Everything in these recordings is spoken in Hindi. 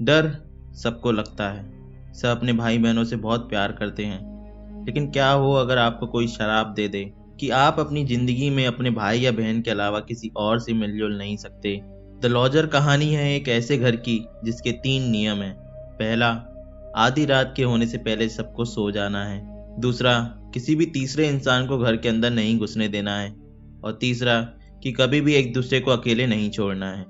डर सबको लगता है, सब अपने भाई बहनों से बहुत प्यार करते हैं। लेकिन क्या हो अगर आपको कोई शराब दे दे कि आप अपनी जिंदगी में अपने भाई या बहन के अलावा किसी और से मिलजुल नहीं सकते। द लॉजर कहानी है एक ऐसे घर की जिसके 3 नियम हैं। पहला, आधी रात के होने से पहले सबको सो जाना है। दूसरा, किसी भी तीसरे इंसान को घर के अंदर नहीं घुसने देना है। और तीसरा, कि कभी भी एक दूसरे को अकेले नहीं छोड़ना है।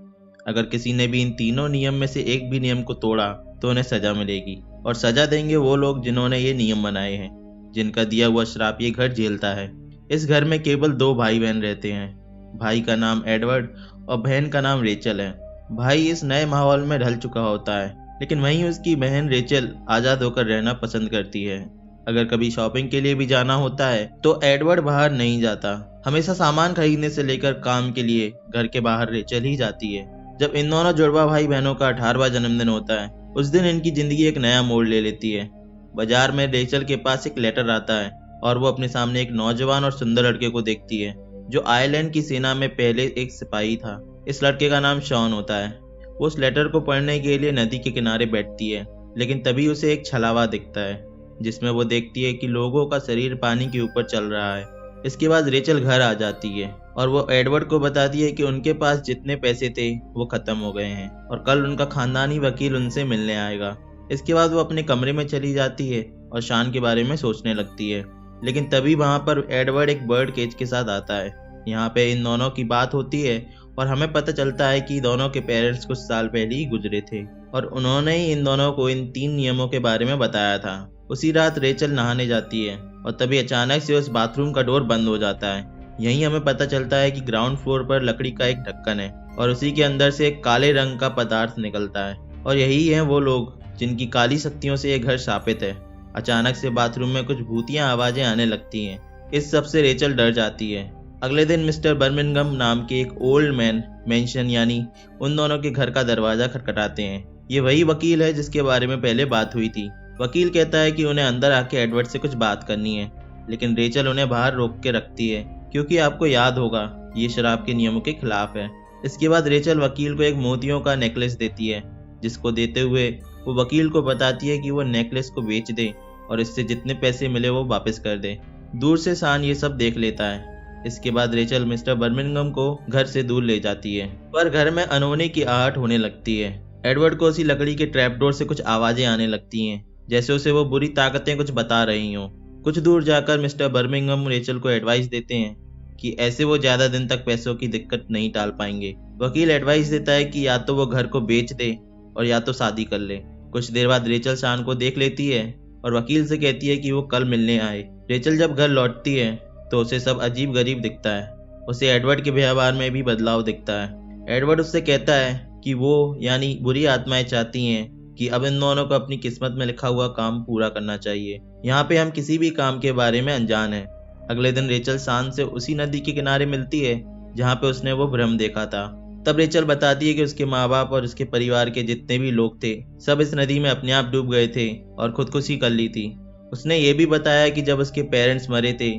अगर किसी ने भी इन तीनों नियम में से एक भी नियम को तोड़ा तो उन्हें सजा मिलेगी, और सजा देंगे वो लोग जिन्होंने ये नियम बनाए हैं, जिनका दिया हुआ श्राप ये घर झेलता है। इस घर में केवल 2 भाई बहन रहते हैं। भाई का नाम एडवर्ड और बहन का नाम रेचल है। भाई इस नए माहौल में ढल चुका होता है, लेकिन वहीं उसकी बहन रेचल आज़ाद होकर रहना पसंद करती है। अगर कभी शॉपिंग के लिए भी जाना होता है तो एडवर्ड बाहर नहीं जाता। हमेशा सामान खरीदने से लेकर काम के लिए घर के बाहर रेचल ही जाती है। जब इन दोनों जुड़वा भाई बहनों का 18वां जन्मदिन होता है, उस दिन इनकी जिंदगी एक नया मोड़ ले लेती है। बाजार में रेचल के पास एक लेटर आता है और वो अपने सामने एक नौजवान और सुंदर लड़के को देखती है जो आयरलैंड की सेना में पहले एक सिपाही था। इस लड़के का नाम शॉन होता है। वो उस लेटर को पढ़ने के लिए नदी के किनारे बैठती है, लेकिन तभी उसे एक छलावा दिखता है जिसमें वो देखती है कि लोगों का शरीर पानी के ऊपर चल रहा है। इसके बाद रेचल घर आ जाती है और वो एडवर्ड को बताती है कि उनके पास जितने पैसे थे वो खत्म हो गए हैं और कल उनका खानदानी वकील उनसे मिलने आएगा। इसके बाद वो अपने कमरे में चली जाती है और शान के बारे में सोचने लगती है। लेकिन तभी वहाँ पर एडवर्ड एक बर्ड केज के साथ आता है। यहाँ पे इन दोनों की बात होती है और हमें पता चलता है कि दोनों के पेरेंट्स कुछ साल पहले ही गुजरे थे और उन्होंने ही इन दोनों को इन 3 नियमों के बारे में बताया था। उसी रात रेचल नहाने जाती है और तभी अचानक से उस बाथरूम का डोर बंद हो जाता है। यहीं हमें पता चलता है कि ग्राउंड फ्लोर पर लकड़ी का एक ढक्कन है और उसी के अंदर से एक काले रंग का पदार्थ निकलता है, और यही हैं वो लोग जिनकी काली शक्तियों से ये घर शापित है। अचानक से बाथरूम में कुछ भूतियां आवाजें आने लगती हैं। इस सब से रेचल डर जाती है। अगले दिन मिस्टर बर्मिंघम नाम के एक ओल्ड मैन मेंशन यानी उन दोनों के घर का दरवाजा खटखटाते हैं। ये वही वकील है जिसके बारे में पहले बात हुई थी। वकील कहता है कि उन्हें अंदर आके एडवर्ड से कुछ बात करनी है, लेकिन रेचल उन्हें बाहर रोक के रखती है क्योंकि आपको याद होगा ये शराब के नियमों के खिलाफ है। इसके बाद रेचल वकील को एक मोतियों का नेकलेस देती है, जिसको देते हुए वो वकील को बताती है कि वो नेकलेस को बेच दे और इससे जितने पैसे मिले वो वापस कर दे। दूर से शान ये सब देख लेता है। इसके बाद रेचल मिस्टर बर्मिंघम को घर से दूर ले जाती है, पर घर में अनहोनी की आहट होने लगती है। एडवर्ड को उसी लकड़ी के ट्रैपडोर से कुछ आवाजें आने लगती हैं, जैसे उसे वो बुरी ताकतें कुछ बता रही हों। कुछ दूर जाकर मिस्टर बर्मिंघम रेचल को एडवाइस देते हैं कि ऐसे वो ज्यादा दिन तक पैसों की दिक्कत नहीं टाल पाएंगे। वकील एडवाइस देता है कि या तो वो घर को बेच दे और या तो शादी कर ले। कुछ देर बाद रेचल शान को देख लेती है और वकील से कहती है कि वो कल मिलने आए। रेचल जब घर लौटती है तो उसे सब अजीब गरीब दिखता है। उसे एडवर्ड के व्यवहार में भी बदलाव दिखता है। एडवर्ड उससे कहता है कि वो यानी बुरी आत्माएं चाहती हैं कि अब इन दोनों को अपनी किस्मत में लिखा हुआ काम पूरा करना चाहिए। यहाँ पे हम किसी भी काम के बारे में अनजान हैं। अगले दिन रेचल शान से उसी नदी के किनारे मिलती है जहाँ पे उसने वो भ्रम देखा था। तब रेचल बताती है कि उसके माँ बाप और उसके परिवार के जितने भी लोग थे सब इस नदी में अपने आप डूब गए थे और खुदकुशी कर ली थी। उसने ये भी बताया कि जब उसके पेरेंट्स मरे थे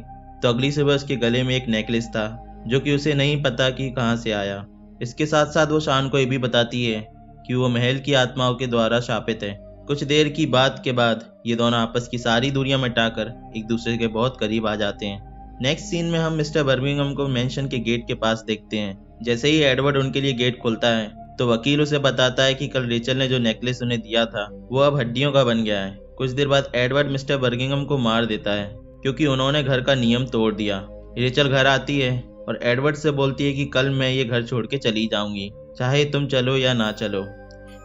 तो अगली सुबह उसके गले में एक नेकलेस था जो कि उसे नहीं पता कि कहाँ से आया। इसके साथ साथ वो शान को ये भी बताती है कि वो महल की आत्माओं के द्वारा शापित है। कुछ देर की बात के बाद ये दोनों आपस की सारी दूरियां मिटाकर एक दूसरे के बहुत करीब आ जाते हैं। नेक्स्ट सीन में हम मिस्टर बर्मिंघम को मेंशन के गेट के पास देखते हैं। जैसे ही एडवर्ड उनके लिए गेट खोलता है तो वकील उसे बताता है कि कल रेचल ने जो नेकलेस उन्हें दिया था वो अब हड्डियों का बन गया है। कुछ देर बाद एडवर्ड मिस्टर बर्मिंघम को मार देता है क्योंकि उन्होंने घर का नियम तोड़ दिया। रेचल घर आती है और एडवर्ड से बोलती है कि कल मैं ये घर छोड़ के चली जाऊंगी, चाहे तुम चलो या ना चलो।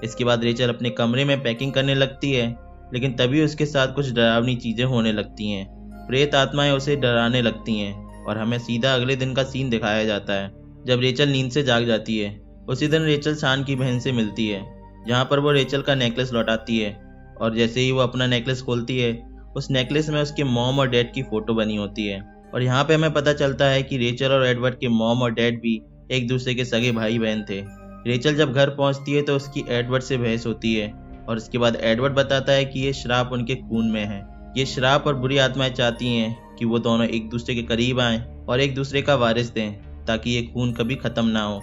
इसके बाद रेचल अपने कमरे में पैकिंग करने लगती है, लेकिन तभी उसके साथ कुछ डरावनी चीजें होने लगती हैं। प्रेत आत्माएं उसे डराने लगती हैं और हमें सीधा अगले दिन का सीन दिखाया जाता है जब रेचल नींद से जाग जाती है। उसी दिन रेचल शान की बहन से मिलती है, जहाँ पर वो रेचल का नेकलेस लौटाती है, और जैसे ही वो अपना नेकलेस खोलती है उस नेकलेस में उसके मॉम और डैड की फोटो बनी होती है। और यहाँ पे हमें पता चलता है कि रेचल और एडवर्ड के मॉम और डैड भी एक दूसरे के सगे भाई बहन थे। रेचल जब घर पहुंचती है तो उसकी एडवर्ड से बहस होती है और उसके बाद एडवर्ड बताता है कि ये श्राप उनके खून में है। ये श्राप और बुरी आत्माएं चाहती हैं कि वो दोनों एक दूसरे के करीब आएं और एक दूसरे का वारिस दें ताकि ये खून कभी खत्म ना हो।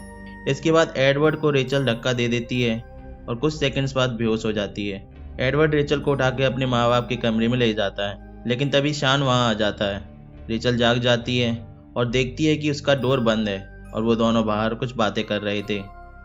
इसके बाद एडवर्ड को रेचल धक्का दे देती है और कुछ सेकंड्स बाद बेहोश हो जाती है। एडवर्ड रेचल को उठा के अपने माँ बाप के कमरे में ले जाता है, लेकिन तभी शान वहाँ आ जाता है। रेचल जाग जाती है और देखती है कि उसका डोर बंद है और वो दोनों बाहर कुछ बातें कर रहे थे।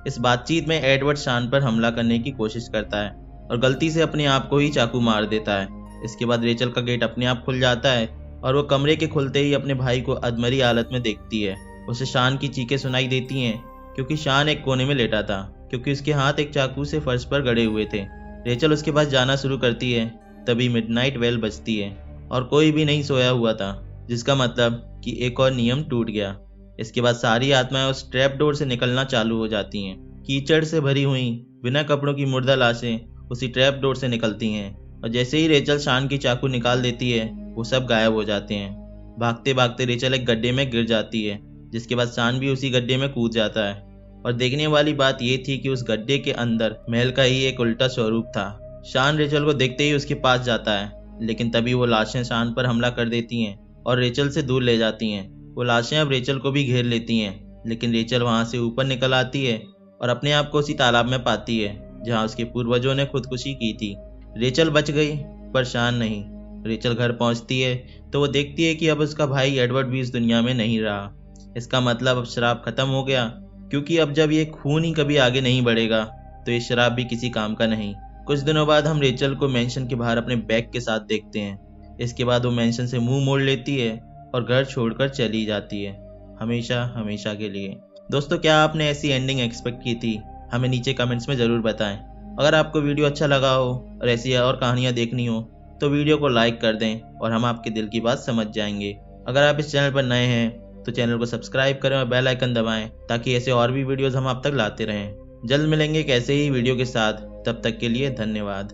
इस बातचीत में एडवर्ड शान पर हमला करने की कोशिश करता है और गलती से अपने आप को ही चाकू मार देता है। इसके बाद रेचल का गेट अपने आप खुल जाता है और वो कमरे के खुलते ही अपने भाई को अधमरी हालत में देखती है। उसे शान की चीखें सुनाई देती हैं क्योंकि शान एक कोने में लेटा था, क्योंकि उसके हाथ एक चाकू से फर्श पर गड़े हुए थे। रेचल उसके पास जाना शुरू करती है, तभी मिडनाइट बेल बजती है और कोई भी नहीं सोया हुआ था, जिसका मतलब कि एक और नियम टूट गया। इसके बाद सारी आत्माएं उस ट्रैप डोर से निकलना चालू हो जाती हैं। कीचड़ से भरी हुई बिना कपड़ों की मुर्दा लाशें उसी ट्रैप डोर से निकलती हैं और जैसे ही रेचल शान की चाकू निकाल देती है वो सब गायब हो जाते हैं। भागते भागते रेचल एक गड्ढे में गिर जाती है, जिसके बाद शान भी उसी गड्ढे में कूद जाता है। और देखने वाली बात ये थी कि उस गड्ढे के अंदर महल का ही एक उल्टा स्वरूप था। शान रेचल को देखते ही उसके पास जाता है, लेकिन तभी वो लाशें शान पर हमला कर देती हैं और रेचल से दूर ले जाती हैं। वो लाशें अब रेचल को भी घेर लेती हैं, लेकिन रेचल वहां से ऊपर निकल आती है और अपने आप को उसी तालाब में पाती है जहां उसके पूर्वजों ने खुदकुशी की थी। रेचल बच गई पर शान नहीं। रेचल घर पहुंचती है तो वो देखती है कि अब उसका भाई एडवर्ड भी इस दुनिया में नहीं रहा। इसका मतलब अब शराब खत्म हो गया, क्योंकि अब जब ये खून ही कभी आगे नहीं बढ़ेगा तो ये शराब भी किसी काम का नहीं। कुछ दिनों बाद हम रेचल को मेंशन के बाहर अपने बैग के साथ देखते हैं। इसके बाद वो मेंशन से मुंह मोड़ लेती है और घर छोड़कर चली जाती है, हमेशा हमेशा के लिए। दोस्तों, क्या आपने ऐसी एंडिंग एक्सपेक्ट की थी? हमें नीचे कमेंट्स में ज़रूर बताएं। अगर आपको वीडियो अच्छा लगा हो और ऐसी और कहानियाँ देखनी हो तो वीडियो को लाइक कर दें और हम आपके दिल की बात समझ जाएंगे। अगर आप इस चैनल पर नए हैं तो चैनल को सब्सक्राइब करें और बेल आइकन दबाएं ताकि ऐसे और भी वीडियोस हम आप तक लाते रहें। जल्द मिलेंगे एक ऐसे ही वीडियो के साथ, तब तक के लिए धन्यवाद।